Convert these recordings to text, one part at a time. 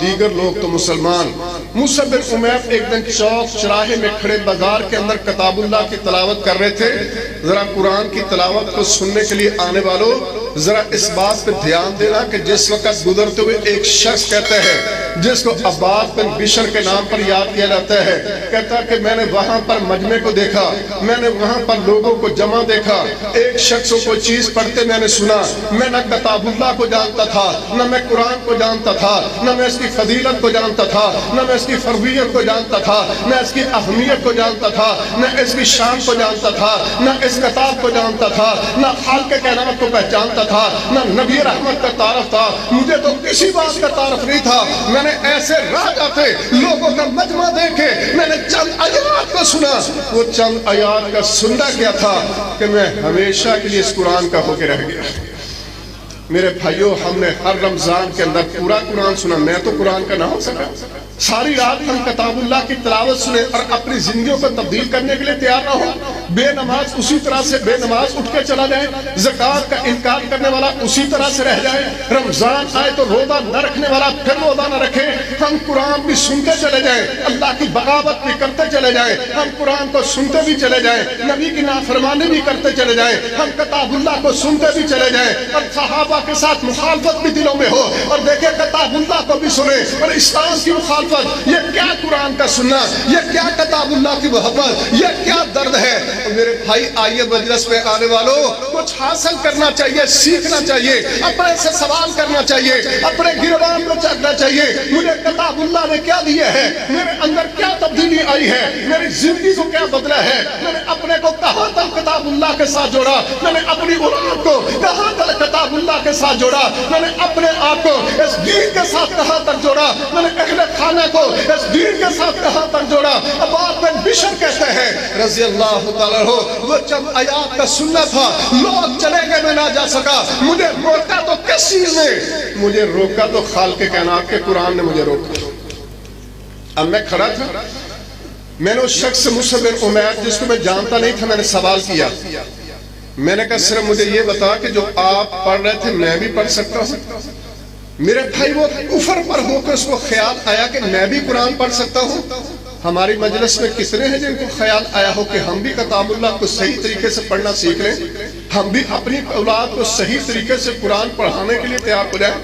دیگر لوگ تو مسلمان۔ مصعب بن عمیر ایک دن چوک چراہے میں کھڑے بازار کے اندر کتاب اللہ کی تلاوت کر رہے تھے۔ ذرا قرآن کی تلاوت کو سننے کے لیے آنے والوں ذرا اس بات پہ دھیان دینا کہ جس وقت گزرتے ہوئے ایک شخص کہتا ہے جس کو عباد بن بشر کے نام پر یاد کیا جاتا ہے، کہتا ہے کہ میں نے وہاں پر مجمع کو دیکھا، میں نے وہاں پر لوگوں کو جمع دیکھا، ایک شخص کو چیز پڑھتے میں نے سنا، میں نہ کتاب اللہ کو جانتا تھا، نہ میں قرآن کو جانتا تھا، نہ میں اس کی فضیلت کو جانتا تھا، نہ میں اس کی فرویت کو جانتا تھا، نہ اس کی اہمیت کو جانتا تھا، نہ اس کی شان کو جانتا تھا، نہ اس کتاب کو جانتا تھا، نہ خالق کائنات کو پہچانتا تھا، نہ نبی رحمت کا تعارف تھا، مجھے تو کسی بات کا تعارف نہیں تھا۔ میں نے ایسے راہ جاتے لوگوں کا مجمع دیکھے، میں نے چند آیات کو سنا، وہ چند آیات کا سننا کیا تھا کہ میں ہمیشہ کے لیے اس قرآن کا ہو کے رہ گیا۔ میرے بھائیوں، ہم نے ہر رمضان کے اندر پورا قرآن سنا، میں تو قرآن کا نہ ہو سکا، ساری رات ہم کتاب اللہ کی تلاوت سنے اور اپنی زندگیوں کو تبدیل کرنے کے لیے تیار نہ ہو۔ بے نماز اسی طرح سے بے نماز اٹھ کے چلا جائے، زکوٰۃ کا انکار کرنے والا اسی طرح سے رہ جائے، رمضان آئے تو روزہ نہ رکھنے والا پھر روزہ نہ رکھے، ہم قرآن بھی سنتے چلے جائیں، اللہ کی بغاوت بھی کرتے چلے جائیں، ہم قرآن کو سنتے بھی چلے جائیں، نبی کی نافرمانی بھی کرتے چلے جائیں، ہم کتاب اللہ کو سنتے بھی چلے جائیں اور صحابہ کے ساتھ مخالفت بھی دلوں میں ہو، اور دیکھیں کتاب اللہ کو بھی سنیں اور اسلام کی مخالفت۔ یہ کیا قرآن کا سننا، یہ کیا کتاب اللہ کی محبت، یہ کیا درد ہے۔ اور میرے بھائی آئیے مجلس میں آنے والوں کچھ حاصل کرنا چاہیے، سیکھنا چاہیے، اپنے سے سوال کرنا چاہیے، اپنے گریبان کو چکنا چاہیے، مجھے کتاب اللہ نے کیا دیا ہے، میرے اندر کیا تبدیلی آئی ہے، میری زندگی کو کیا بدلا ہے، میں نے اپنے کو کہاں تک کتاب اللہ کے ساتھ جوڑا، میں نے اپنی اولاد کو کہاں تک کتاب اللہ کے ساتھ جوڑا، میں نے اپنے آپ کو اس دین کے ساتھ کہاں تک جوڑا، میں نے اہل خانہ کو اس دین کے ساتھ کہاں تک جوڑا۔ عباد بن بشر کہتے ہیں رضی اللہ تعالیٰ عنہ، وہ چند آیات کا سننا تھا، لوگ چلے گئے میں نہ جا سکا، مجھے روکا تو کس چیز نے، مجھے روکا تو خالق کائنات کے قرآن نے مجھے روکا۔ اب میں کھڑا تھا، میں نے اس شخص سے مصعب بن عمیر جس کو میں جانتا نہیں تھا میں نے سوال کیا، میں نے کہا صرف مجھے یہ بتا کہ جو آپ پڑھ رہے تھے میں بھی پڑھ سکتا ہوں۔ میرے بھائی وہ کفر پر ہو کر اس کو خیال آیا کہ میں بھی قرآن پڑھ سکتا ہوں۔ ہماری مجلس میں کتنے ہیں جن کو خیال آیا ہو کہ ہم بھی کتاب اللہ کو صحیح طریقے سے پڑھنا سیکھ لیں، ہم بھی اپنی اولاد کو صحیح طریقے سے قرآن پڑھانے کے لیے تیار ہو جائیں،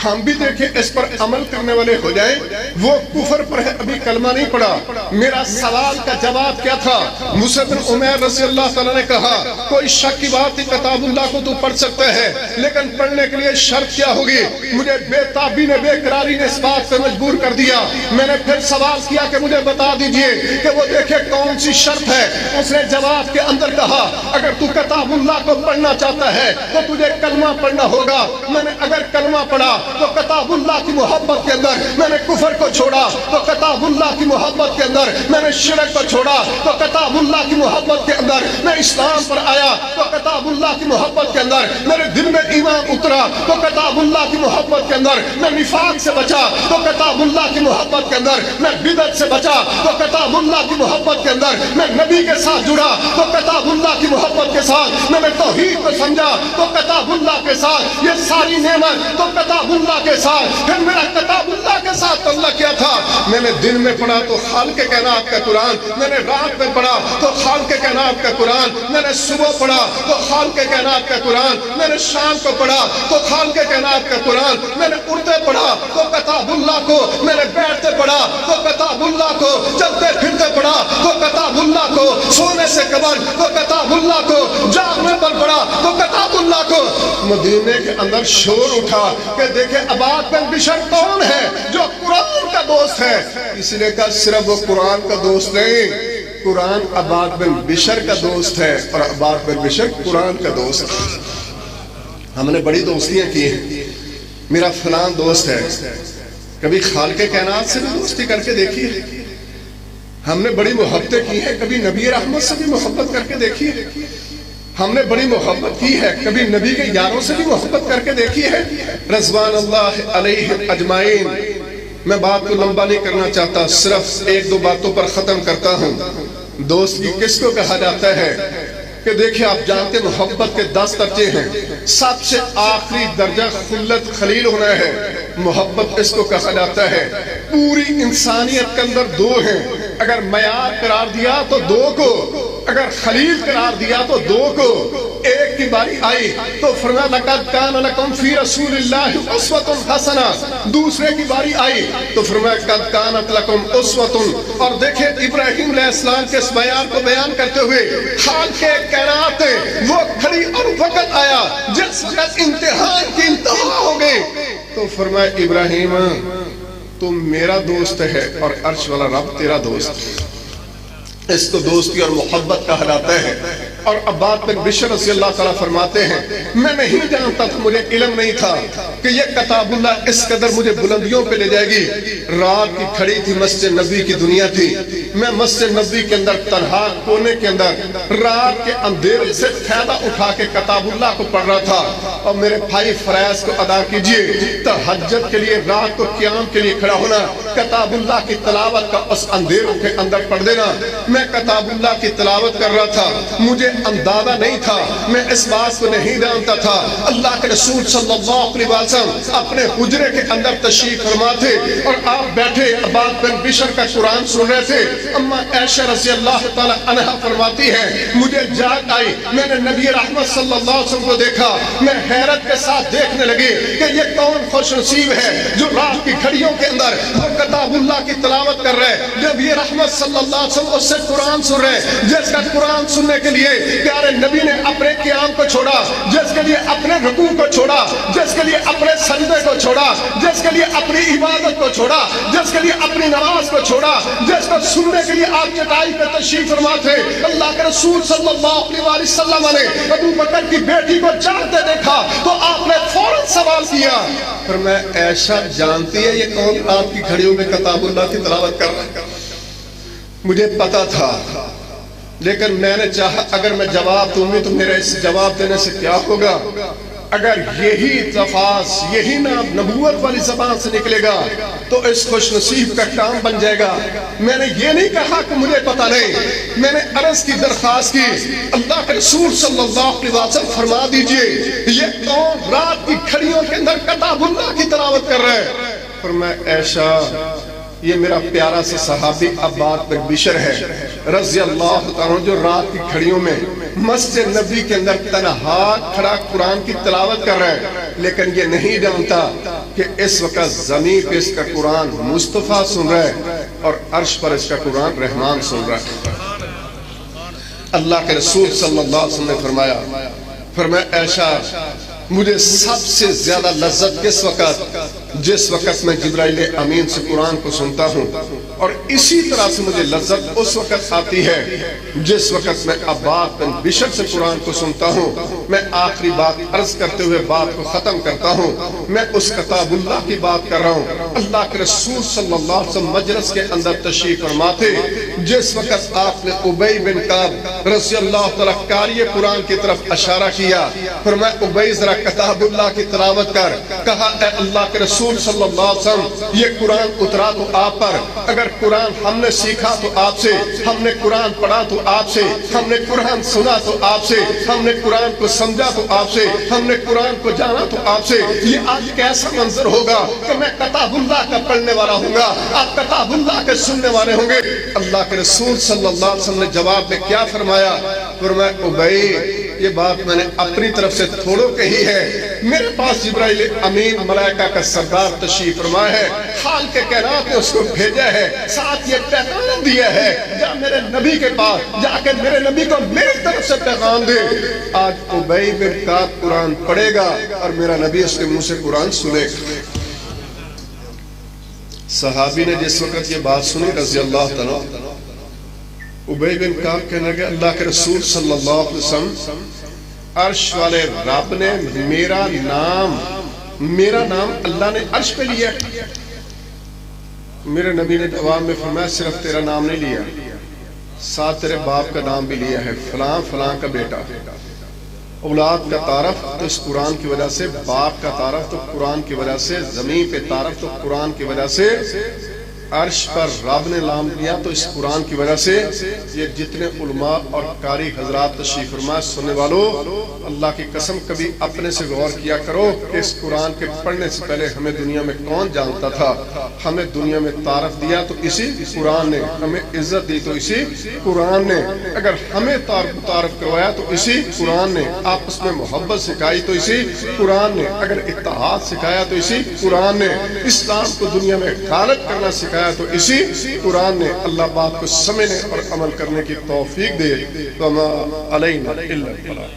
ہم بھی دیکھیں اس پر عمل کرنے والے ہو جائیں۔ وہ کفر پر ہے، ابھی کلمہ نہیں پڑھا۔ میرا سوال کا جواب کیا تھا؟ مصعب بن عمیر رضی اللہ تعالیٰ نے کہا کوئی شک کی بات نہیں، کتاب اللہ کو تو پڑھ سکتا ہے لیکن پڑھنے کے لیے شرط کیا ہوگی؟ مجھے بے تابی نے بے قراری نے اس بات سے مجبور کر دیا۔ میں نے پھر سوال کیا کہ مجھے بتا دیجئے کہ وہ دیکھے کون سی شرط ہے۔ اس نے جواب کے اندر کہا اگر تو کتاب اللہ کو پڑھنا چاہتا ہے تو تجھے کلمہ پڑھنا ہوگا۔ میں نے اگر کلمہ پڑھا تو کتاب اللہ کی محبت کے اندر میں نے کفر کو چھوڑا، تو کتاب اللہ کی محبت کے اندر میں نے شرک کو چھوڑا، تو کتاب اللہ کی محبت کے اندر میں اسلام پر آیا، تو کتاب اللہ کی محبت کے اندر میرے دل میں ایمان اترا، تو کتاب اللہ کی محبت کے اندر میں نفاق سے بچا، تو کتاب اللہ کی محبت کے اندر میں بدعت سے بچا، تو کتاب اللہ کی محبت کے اندر میں نبی کے ساتھ جڑا، تو کتاب اللہ کی محبت کے ساتھ میں نے توحید کو سمجھا، تو کتاب اللہ کے ساتھ یہ ساری نعمت، تو کتاب اللہ کے ساتھ پھر میرا کتاب اللہ کے ساتھ اللہ کیا تھا۔ میں نے دن میں پڑھا تو خالق کائنات کا قرآن، میں نے رات میں پڑھا تو خالق کائنات کا قرآن، میں نے صبح پڑھا تو خالق کائنات کا قرآن، میں نے شام کو پڑھا تو خالق کائنات کا قرآن، میں نے اڑتے پڑھا تو کتاب اللہ کو، میں نے بیٹھتے پڑھا تو کتاب اللہ کو، چلتے پھرتے پڑھا تو کتاب اللہ کو، سونے سے قبل تو کتاب اللہ کو، جاگنے پر پڑھا تو کتاب اللہ کو۔ مدینے کے اندر شور اٹھا کہ دیکھیں عباد بن بشر کون ہے جو قرآن کا دوست ہے۔ اس نے کہا صرف وہ قرآن کا دوست نہیں، قرآن عباد بن بشر کا دوست ہے اور عباد بن بشر قرآن کا دوست ہے۔ ہم نے بڑی دوستیاں کی ہیں، میرا فلان دوست ہے، کبھی خالق کائنات سے بھی دوستی کر کے دیکھی ہے، ہم نے بڑی محبتیں کی ہیں، کبھی نبی رحمت سے بھی محبت کر کے دیکھی ہے، ہم نے بڑی محبت کی ہے، کبھی نبی کے یاروں سے بھی محبت کر کے دیکھی ہے، رضوان اللہ علیہ اجمعین۔ میں بات کو لمبا نہیں کرنا چاہتا، صرف ایک دو باتوں پر ختم کرتا ہوں۔ دوستی کس کو کہا جاتا ہے کہ دیکھیں آپ جانتے محبت کے 10 درجے ہیں، سب سے آخری درجہ خلت خلیل ہونا ہے۔ محبت اس کو کہا جاتا ہے۔ پوری انسانیت کے اندر 2 ہیں، اگر معیار قرار دیا تو 2 کو، اگر خلیل قرار دیا تو 2 کو۔ ایک کی باری آئی تو فرمایا لقد کان لکم فی رسول اللہ اسوۃ حسنہ، دوسرے کی باری آئی تو فرمایا قد کانت لکم اسوۃ۔ اور دیکھیں ابراہیم علیہ السلام کے اس بیان کو بیان کرتے ہوئے حال کے کائنات وہ کھڑی اور وقت آیا جس وقت امتحان کی انتہا ہو گئی تو فرمایا ابراہیم تم میرا دوست ہے اور عرش والا رب تیرا دوست ہے۔ اس کو دوستی اور محبت کہا جاتا ہے۔ اور عباد بن بشر رضی اللہ تعالیٰ فرماتے ہیں میں نہیں جانتا تھا، مجھے علم نہیں تھا کہ یہ کتاب اللہ اس قدر مجھے بلندیوں پہ لے جائے گی۔ رات کی کھڑی تھی، مسجد نبی کی دنیا تھی، میں مسجد نبی کے اندر تنہا کونے کے اندر رات کے اندھیرے سے فائدہ اٹھا کے کتاب اللہ کو پڑھ رہا تھا۔ اور میرے بھائی فرائض کو ادا کیجئے، تہجد کے لیے رات کو قیام کے لیے کھڑا ہونا، کتاب اللہ کی تلاوت کا اس اندھیروں کے اندر پڑھ دینا۔ میں کتاب اللہ کی تلاوت کر رہا تھا، مجھے اندازہ نہیں تھا، میں اس بات کو نہیں جانتا تھا اللہ کے رسول صلی اللہ علیہ وسلم اپنے حجرے کے اندر تشریف فرما تھے اور آپ بیٹھے عباد بن بشر کا قرآن سن رہے تھے۔ اما عائشہ رضی اللہ تعالی عنہا فرماتی ہے مجھے جاگ آئی، میں نے نبی رحمت صلی اللہ علیہ وسلم کو دیکھا، میں حیرت کے ساتھ دیکھنے لگی کہ یہ کون خوش نصیب ہے جو رات کی گھڑیوں کے اندر وہ کتاب اللہ کی تلاوت کر رہے ہیں، جب یہ رحمت صلی اللہ علیہ وسلم اس سے قرآن سن رہے ہیں جس کا قرآن سننے کے لیے پیارے نبی نے اپنے قیام کو چھوڑا، جس کے لیے اپنے رکوع کو چھوڑا، جس کے لیے اپنے سجدے کو چھوڑا، جس کے لیے اپنی عبادت کو چھوڑا، جس کے لیے اپنی نماز کو چھوڑا، جس کو سننے کے لیے آپ چٹائی پہ تشریف فرما تھے۔ اللہ کے رسول صلی اللہ علیہ وسلم نے ابو بکر کی بیٹی کو جاگتے دیکھا تو آپ نے فوراً سوال کیا، فرمایا عائشہ جانتی ہے یہ کون آپ کی گھڑیوں میں کتاب اللہ کی تلاوت کر رہا ہے؟ مجھے پتا تھا لیکن میں نے چاہا اگر میں جواب دوں گی تو میرے اس جواب دینے سے کیا ہوگا؟ اگر یہی الفاظ یہی نبوت والی زبان سے نکلے گا تو اس خوش نصیب کا کام بن جائے گا۔ میں نے یہ نہیں کہا کہ مجھے پتہ نہیں، میں نے عرض کی درخواست کی اللہ کے رسول صلی اللہ علیہ وسلم فرما دیجئے یہ کون رات کی گھڑیوں کے اندر کتاب اللہ کی تلاوت کر رہے ہیں؟ فرمایا عائشہ یہ میرا پیارا سا صحابی عباد بن بشر ہے رضی اللہ عنہ جو رات کی گھڑیوں میں مسجد نبی کے اندر تنہا کھڑا قرآن کی تلاوت کر رہا ہے، لیکن یہ نہیں جانتا کہ اس وقت زمین پہ اس کا قرآن مصطفیٰ سن رہا ہے اور عرش پر اس کا قرآن رحمان سن رہا ہے۔ اللہ کے رسول صلی اللہ علیہ وسلم نے فرمایا عائشہ مجھے سب سے زیادہ لذت کس وقت جس وقت میں جبرائیل امین سے قرآن کو سنتا ہوں، اور اسی طرح سے مجھے لذت اس وقت آتی ہے جس وقت میں عباد بن بشر سے قرآن کو سنتا ہوں۔ میں آخری بات عرض کرتے ہوئے بات کو ختم کرتا ہوں، میں اس کتاب اللہ کی بات کر رہا ہوں۔ اللہ کے رسول صلی اللہ علیہ وسلم مجلس کے اندر تشریف فرما تھے جس وقت آپ نے ابی بن کعب رضی اللہ تعالیٰ قاری قرآن کی طرف اشارہ کیا، فرمایا ابی ذرا کتاب اللہ کی تلاوت کر۔ کہا اے اللہ کے رسول صلی اللہ علیہ وسلم یہ قرآن اترا تو آپ پر، اگر قرآن ہم نے سیکھا تو آپ سے، ہم نے قرآن پڑھا تو آپ سے، ہم نے قرآن سنا تو آپ سے، ہم نے قرآن کو سمجھا تو آپ سے، ہم نے قرآن کو جانا تو آپ سے۔ یہ آج کیسا منظر ہوگا کہ میں کتاب اللہ کا پڑھنے والا ہوں گا، آپ کتاب اللہ کے سننے والے ہوں گے۔ اللہ کے رسول صلی اللہ علیہ وسلم نے جواب میں کیا فرمایا؟ فرمایا ابی یہ بات میں نے اپنی طرف سے تھوڑو کہی ہے، میرے پاس جبرائیل امین ملائکہ کا سردار تشریف فرما ہے، حال کے کائنات نے اس کو بھیجا ہے، ساتھ یہ پیغام دیا ہے جا میرے نبی کے پاس جا کے میرے نبی کو میری طرف سے پیغام دے۔ آج ابی بن کعب قرآن پڑھے گا اور میرا نبی اس کے منہ سے قرآن سنے گا۔ صحابی نے جس وقت یہ بات سنی رضی اللہ تعالیٰ، ابی بن کعب کہنے لگے اللہ کے رسول صلی اللہ علیہ وسلم عرش والے رب نے میرا نام اللہ نے عرش پہ لیا۔ میرے نبی نے جواب میں فرمایا صرف تیرا نام نہیں لیا، ساتھ تیرے باپ کا نام بھی لیا ہے، فلاں فلاں کا بیٹا۔ اولاد کا تعارف تو اس قرآن کی وجہ سے، باپ کا تعارف تو قرآن کی وجہ سے، زمین پہ تعارف تو قرآن کی وجہ سے، عرش پر رب نے نام لیا تو اس قرآن کی وجہ سے یہ جتنے علماء اور قاری حضرات تشریف فرما سننے والوں، اللہ کی قسم کبھی اپنے سے غور کیا کرو کہ اس قرآن کے پڑھنے سے پہلے ہمیں دنیا میں کون جانتا تھا؟ ہمیں دنیا میں تعارف دیا تو اسی قرآن نے، ہمیں عزت دی تو اسی قرآن نے، اگر ہمیں تعارف کروایا تو اسی قرآن نے، آپس میں محبت سکھائی تو اسی قرآن نے، اگر اتحاد سکھایا تو اسی قرآن نے، اسلام کو دنیا میں غالب کرنا سکھایا تو اسی قرآن نے۔ اللہ بات کو سمجھنے اور عمل کرنے کی توفیق دے۔ وما علینا الا البلاغ۔